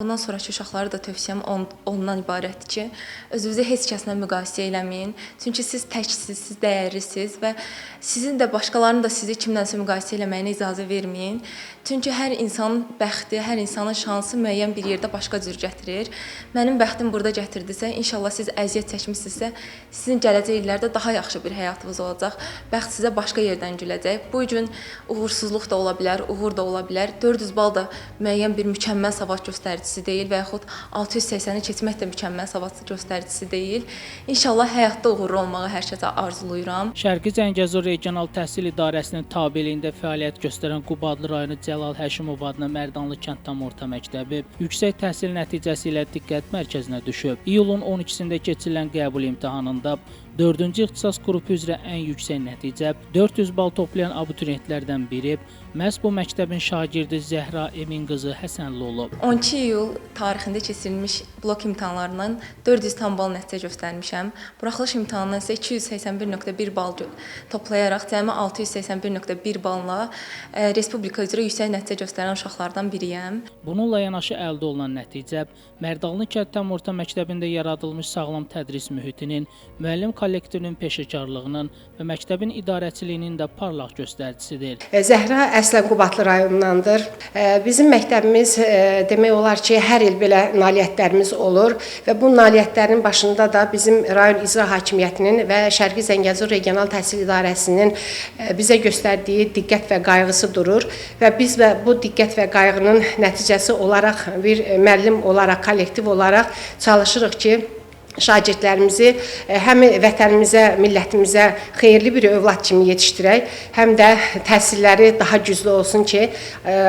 Bundan sonraki uşaqlara da tövsiyəm ondan ibarətdir ki, özünüzü heç kəslə müqayisə eləməyin. Çünki siz təksiniz, siz dəyərlisiniz və sizin də başqalarının da sizi kimlənsə müqayisə eləməyinə icazə verməyin. Çünki hər insanın bəxti, hər insanın şansı müəyyən bir yerdə başqa cür gətirir. Mənim bəxtim burada gətirdisə, inşallah siz əziyyət çəkmisinizsə, sizin gələcək illərdə daha yaxşı bir həyatınız olacaq. Bəxt sizə başqa yerdən güləcək. Bu gün uğursuzluq da ola bilər, uğur da ola bilər. 400 bal da müəyyən bir mükəmməl savad göstəricisi deyil və yaxud 680-i keçmək də mükəmməl savad göstəricisi deyil. İnşallah həyatda uğurlu olmağı hər kəsə arzulayıram. Şərqi Zəngəzur Regional Təhsil İdarəsinin tabeliyində fəaliyyət göstərən Qubadlı rayonu Cəlal Həşimov adına Mərdanlı kənd tam orta məktəbi yüksək təhsil nəticəsi ilə diqqət mərkəzinə düşüb. İyulun 12-sində keçirilən qəbul imtahanında 4-cü ixtisas qrupu üzrə ən yüksək nəticə 400 bal toplayan abituriyentlərdən biri məhz bu məktəbin şagirdi Zəhra Emin qızı Həsənli olub. 12 iyul tarixində keçirilmiş blok imtahanlarından 400 tam bal nəticə göstərmişəm. Buraxılış imtahanından isə 281.1 bal toplayaraq cəmi 681.1 balla respublika üzrə yüksək nəticə göstərən uşaqlardan biriyəm. Bununla yanaşı əldə olunan nəticə Mərdallı kənd tam orta məktəbində yaradılmış sağlam tədris mühitinin, müəllim kollektivinin peşəkarlığının və məktəbin idarəçiliyinin də parlaq göstəricisidir. Zəhra əslən Qubadlı rayonundandır. Bizim məktəbimiz demək olar ki, hər il belə nailiyyətlərimiz olur və bu nailiyyətlərin başında da bizim rayon icra hakimiyyətinin və Şərqi Zəngəzur Regional Təhsil İdarəsinin bizə göstərdiyi diqqət və qayğısı durur və biz bu diqqət və qayğının nəticəsi olaraq bir müəllim olaraq, kollektiv olaraq çalışırıq ki, şagirdlərimizi həm vətənimizə, millətimizə xeyirli bir övlad kimi yetişdirək, həm də təhsilləri daha güclü olsun ki,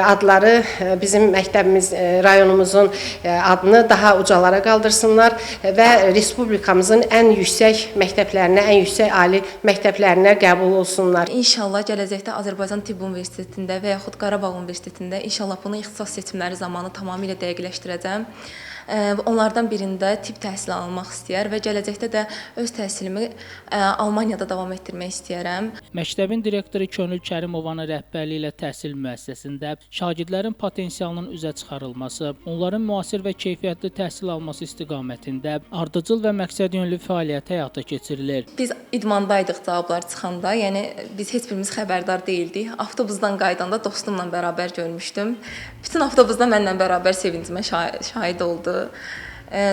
adları bizim məktəbimiz, rayonumuzun adını daha ucalara qaldırsınlar və respublikamızın ən yüksək məktəblərinə, ən yüksək ali məktəblərinə qəbul olsunlar. İnşallah gələcəkdə Azərbaycan Tibb Universitetində və yaxud Qarabağ Universitetində inşallah bunu ixtisas seçimləri zamanı tamamilə dəqiqləşdirəcəm. Onlardan birində tibb təhsili almaq istəyər və gələcəkdə də öz təhsilimi Almaniyada davam etdirmək istəyərəm. Məktəbin direktoru Könül Kərimovanın rəhbərliyi ilə təhsil müəssisəsində şagirdlərin potensialının üzə çıxarılması, onların müasir və keyfiyyətli təhsil alması istiqamətində ardıcıl və məqsədyönlü fəaliyyət həyata keçirilir. Biz idmandaydıq cavablar çıxanda, yəni biz heç birimiz xəbərdar deyildik. Avtobusdan qaydanda dostumla bərabər görmüşdüm. Bütün avtobusda mənlə bərabər sevincimə şahid oldu.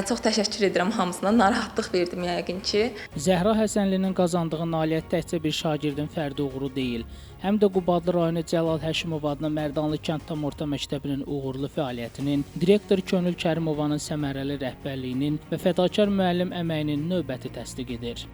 Çox təşəkkür edirəm hamısına. Narahatlıq verdim yəqin ki. Zəhra Həsənlinin qazandığı nailiyyət təkcə bir şagirdin fərdi uğuru deyil, həm də Qubadlı rayonu Cəlal Həşimov adına Mərdanlı kənd tam orta məktəbinin uğurlu fəaliyyətinin, direktor Könül Kərimovanın səmərəli rəhbərliyinin və fədakar müəllim əməyinin növbəti təsdiq edir.